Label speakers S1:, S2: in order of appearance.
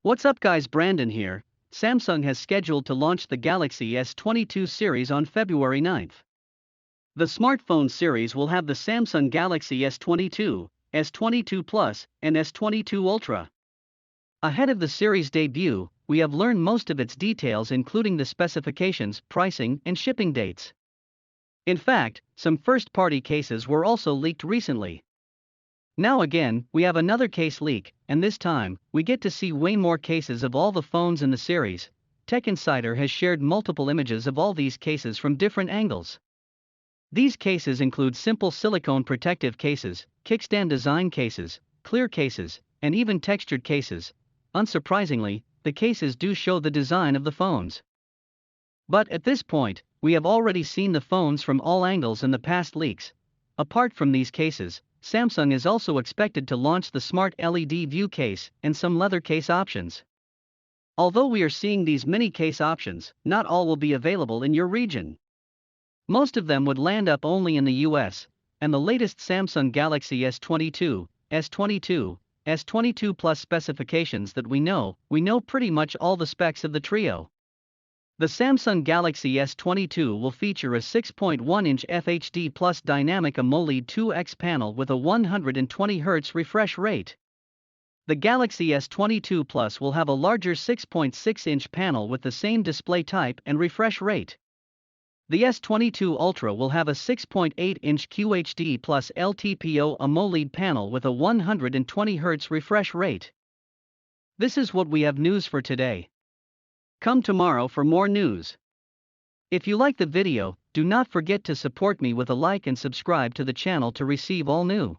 S1: What's up guys, Brandon here. Samsung has scheduled to launch the Galaxy S22 series on February 9th. The smartphone series will have the Samsung Galaxy S22, S22 Plus, and S22 Ultra. Ahead of the series debut, we have learned most of its details including the specifications, pricing, and shipping dates. In fact, some first-party cases were also leaked recently. Now again, we have another case leak, and this time, we get to see way more cases of all the phones in the series. Tech Insider has shared multiple images of all these cases from different angles. These cases include simple silicone protective cases, kickstand design cases, clear cases, and even textured cases. Unsurprisingly, the cases do show the design of the phones. But at this point, we have already seen the phones from all angles in the past leaks. Apart from these cases, Samsung is also expected to launch the Smart LED View case and some leather case options. Although we are seeing these many case options, not all will be available in your region. Most of them would land up only in the US, and the latest Samsung Galaxy S22, S22, S22 Plus specifications that we know pretty much all the specs of the trio. The Samsung Galaxy S22 will feature a 6.1-inch FHD Plus Dynamic AMOLED 2X panel with a 120Hz refresh rate. The Galaxy S22 Plus will have a larger 6.6-inch panel with the same display type and refresh rate. The S22 Ultra will have a 6.8-inch QHD Plus LTPO AMOLED panel with a 120Hz refresh rate. This is what we have news for today. Come tomorrow for more news. If you like the video, do not forget to support me with a like and subscribe to the channel to receive all new